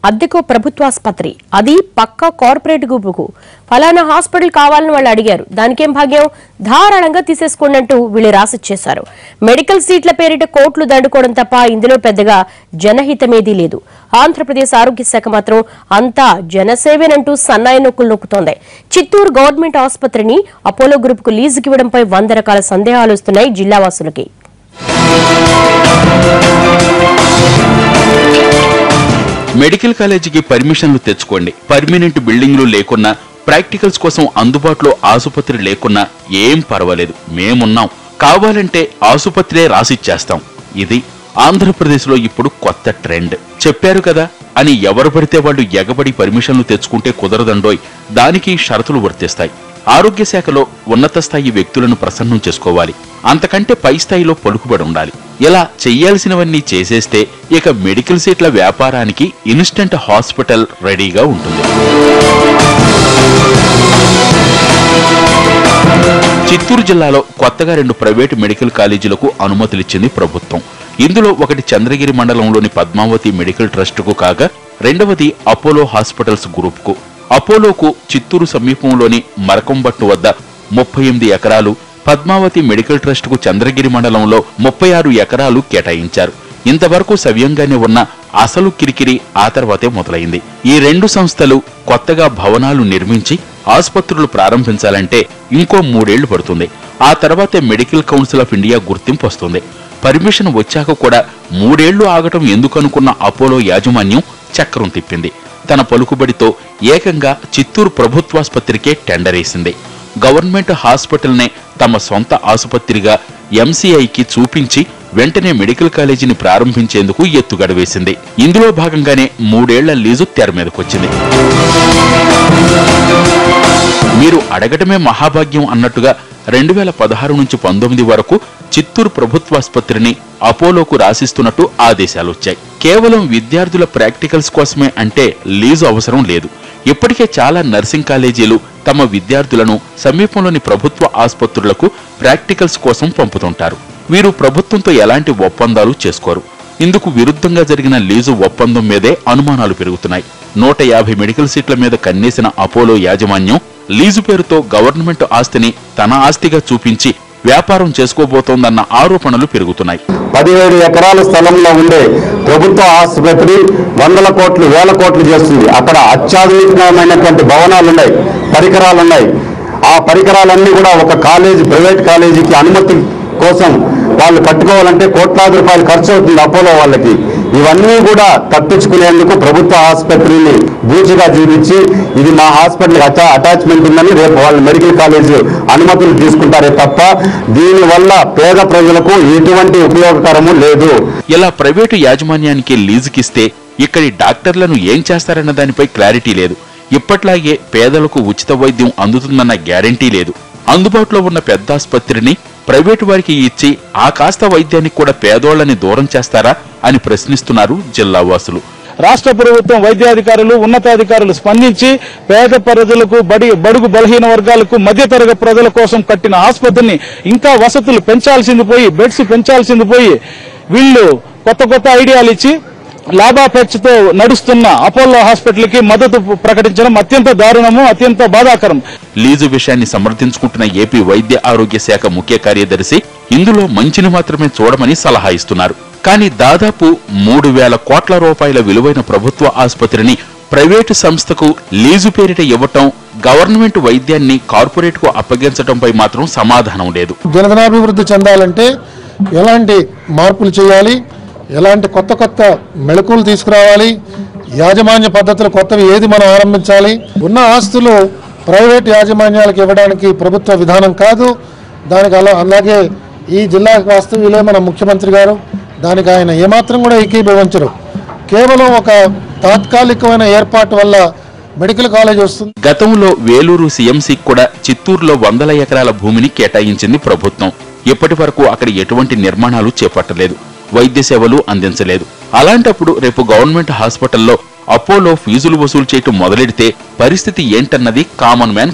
అద్దెకు ప్రభుత్వాసుపత్రి, అది పక్కా కార్పొరేట్ గ్రూపుకు. ఫలానా హాస్పిటల్ కావాలని వాళ్ళు అడిగారు. దానికేం భాగ్యం, ధారాళంగా తీసేసుకోండి వీళ్ళు రాసిచ్చేశారు. మెడికల్ సీట్ల పేరిట కోట్లు దండుకోవడం తప్ప ఇందులో పెద్దగా జనహితమేదీ లేదు. ఆంధ్రప్రదేశ్ ఆరోగ్య శాఖ మాత్రం అంతా జనసేవేనంటూ సన్నాయి నొక్కులు నొక్కుతోంది. చిత్తూరు గవర్నమెంట్ ఆసుపత్రిని అపోలో గ్రూపుకు లీజుకి ఇవ్వడంపై 100 రకాల సందేహాలు వస్తున్నాయి జిల్లావాసులకి. మెడికల్ కాలేజీకి పర్మిషన్లు తెచ్చుకోండి. పర్మినెంట్ బిల్డింగ్లు లేకున్నా, ప్రాక్టికల్స్ కోసం అందుబాటులో ఆసుపత్రి లేకున్నా ఏం పర్వాలేదు, మేమున్నాం, కావాలంటే ఆసుపత్రే రాసిచ్చేస్తాం. ఇది ఆంధ్రప్రదేశ్లో ఇప్పుడు కొత్త ట్రెండ్. చెప్పారు కదా అని ఎవరు పడితే వాళ్ళు ఎగబడి పర్మిషన్లు తెచ్చుకుంటే కుదరదండోయ్. దానికి షరతులు వర్తిస్తాయి. ఆరోగ్య శాఖలో ఉన్నత స్థాయి వ్యక్తులను ప్రసన్నం చేసుకోవాలి. అంతకంటే పై స్థాయిలో పలుకుబడి ఉండాలి. ఇలా చెయ్యాల్సినవన్నీ చేసేస్తే ఇక మెడికల్ సీట్ల వ్యాపారానికి ఇన్స్టెంట్ హాస్పిటల్ రెడీగా ఉంటుంది. చిత్తూరు జిల్లాలో కొత్తగా 2 ప్రైవేటు మెడికల్ కాలేజీలకు అనుమతులిచ్చింది ప్రభుత్వం. ఇందులో ఒకటి చంద్రగిరి మండలంలోని పద్మావతి మెడికల్ ట్రస్టుకు కాగా, రెండవది అపోలో హాస్పిటల్స్ గ్రూప్కు. అపోలోకు చిత్తూరు సమీపంలోని మరకంబట్టు వద్ద 38 ఎకరాలు, పద్మావతి మెడికల్ ట్రస్టుకు చంద్రగిరి మండలంలో 36 ఎకరాలు కేటాయించారు. ఇంతవరకు సవ్యంగానే ఉన్న అసలు కిరికిరి ఆ తర్వాతే మొదలైంది. ఈ 2 సంస్థలు కొత్తగా భవనాలు నిర్మించి ఆసుపత్రులు ప్రారంభించాలంటే ఇంకో 3 ఏళ్లు పడుతుంది. ఆ తర్వాతే మెడికల్ కౌన్సిల్ ఆఫ్ ఇండియా గుర్తింపు వస్తుంది. పర్మిషన్ వచ్చాక కూడా 3 ఏళ్లు ఆగటం ఎందుకనుకున్న అపోలో యాజమాన్యం చక్రం తిప్పింది. తన పలుకుబడితో ఏకంగా చిత్తూరు ప్రభుత్వాసుపత్రికే టెండరేసింది. గవర్నమెంట్ హాస్పిటల్నే తమ సొంత ఆసుపత్రిగా ఎంసీఐకి చూపించి వెంటనే మెడికల్ కాలేజీని ప్రారంభించేందుకు ఎత్తుగడ వేసింది. ఇందులో భాగంగానే 3 ఏళ్ల లీజు తెర మీదకొచ్చింది. మీరు అడగటమే మహాభాగ్యం అన్నట్టుగా 2016 నుంచి 19 వరకు చిత్తూరు ప్రభుత్వాసుపత్రిని అపోలోకు రాసిస్తున్నట్టు ఆదేశాలు వచ్చాయి. కేవలం విద్యార్థుల ప్రాక్టికల్స్ కోసమే అంటే లీజు అవసరం లేదు. ఇప్పటికే చాలా నర్సింగ్ కాలేజీలు తమ విద్యార్థులను సమీపంలోని ప్రభుత్వ ఆసుపత్రులకు ప్రాక్టికల్స్ కోసం పంపుతుంటారు. వీరు ప్రభుత్వంతో ఎలాంటి ఒప్పందాలు చేసుకోరు. ఇందుకు విరుద్ధంగా జరిగిన లీజు ఒప్పందం మీదే అనుమానాలు పెరుగుతున్నాయి. 150 మెడికల్ సీట్ల మీద కన్నేసిన అపోలో యాజమాన్యం లీజు పేరుతో గవర్నమెంట్ ఆస్తిని తన ఆస్తిగా చూపించి వ్యాపారం చేసుకోబోతోందన్న ఆరోపణలు పెరుగుతున్నాయి. 17 ఎకరాల స్థలంలో ఉండే ప్రభుత్వ ఆసుపత్రి 100 కోట్లు 1000 కోట్లు చేస్తుంది. అక్కడ అత్యాధునికమైనటువంటి భవనాలున్నాయి, పరికరాలున్నాయి. ఆ పరికరాలన్నీ కూడా ఒక కాలేజీ, ప్రైవేట్ కాలేజీకి అనుమతి కోసం వాళ్ళు కట్టుకోవాలంటే కోట్లాది రూపాయలు ఖర్చు అవుతుంది అపోలో వాళ్ళకి. ఇవన్నీ కూడా తప్పించుకునేందుకు ప్రభుత్వ ఆసుపత్రిని బూచిగా చూపించి ఇది మా హాస్పిటల్ అటాచ్మెంట్ ఉందని రేపు వాళ్ళు మెడికల్ కాలేజీ అనుమతులు తీసుకుంటారే తప్ప దీనివల్ల పేద ప్రజలకు ఎటువంటి ఉపయోగకరము లేదు. ఇలా ప్రైవేటు యాజమాన్యానికి లీజుకిస్తే ఇక్కడి డాక్టర్లను ఏం చేస్తారన్న దానిపై క్లారిటీ లేదు. ఇప్పట్లాగే పేదలకు ఉచిత వైద్యం అందుతుందన్న గ్యారంటీ లేదు. అందుబాటులో ఉన్న పెద్ద ఆసుపత్రిని ప్రైవేటు వారికి ఇచ్చి ఆ కాస్త వైద్యానికి కూడా పేదోళ్లని దూరం చేస్తారా అని ప్రశ్నిస్తున్నారు జిల్లావాసులు. రాష్ట్ర ప్రభుత్వం వైద్యాధికారులు, ఉన్నతాధికారులు స్పందించి పేద ప్రజలకు, బడుగు బలహీన వర్గాలకు, మధ్యతరగతి ప్రజల కోసం కట్టిన ఆసుపత్రిని ఇంకా వసతులు పెంచాల్సింది పోయి, బెడ్స్ పెంచాల్సింది పోయి వీళ్ళు కొత్త ఐడియాలు ఇచ్చి లాభాపేక్షతో నడుస్తున్న అపోలో హాస్పిటల్ కి మద్దతు ప్రకటించడం అత్యంత దారుణము, అత్యంత బాధాకరం. లీజు విషయాన్ని సమర్థించుకుంటున్న ఏపీ వైద్య ఆరోగ్య శాఖ ముఖ్య కార్యదర్శి ఇందులో మంచిని మాత్రమే చూడమని సలహా ఇస్తున్నారు. కానీ దాదాపు 3000 కోట్ల రూపాయల విలువైన ప్రభుత్వ ఆసుపత్రిని ప్రైవేటు సంస్థకు లీజు పేరిట ఇవ్వటం, గవర్నమెంట్ వైద్యాన్ని కార్పొరేట్ కు అప్పగించడంపై మాత్రం సమాధానం లేదు. జనగణాభివృద్ధి చెందాలంటే ఎలాంటి మార్పులు చేయాలి, ఎలాంటి కొత్త మెళకువలు తీసుకురావాలి, యాజమాన్య పద్ధతులు కొత్తవి ఏది మనం ఆరంభించాలి, ఉన్న ఆస్తులు ప్రైవేట్ యాజమాన్యాలకు ఇవ్వడానికి ప్రభుత్వ విధానం కాదు. దానికి అలాగే ఈ జిల్లా వాస్తవ్యులే మన ముఖ్యమంత్రి గారు, దానికి ఆయన ఏమాత్రం కూడా ఏకీభవించరు. కేవలం ఒక తాత్కాలికమైన ఏర్పాటు వల్ల మెడికల్ కాలేజ్ వస్తుంది. గతంలో వేలూరు సీఎంసీకి కూడా చిత్తూరులో 100 ఎకరాల భూమిని కేటాయించింది ప్రభుత్వం. ఇప్పటి వరకు అక్కడ ఎటువంటి నిర్మాణాలు చేపట్టలేదు, వైద్య సేవలు అందించలేదు. అలాంటప్పుడు రేపు గవర్నమెంట్ హాస్పిటల్లో అపోలో ఫీజులు వసూలు చేయటం మొదలెడితే పరిస్థితి ఏంటన్నది కామన్ మ్యాన్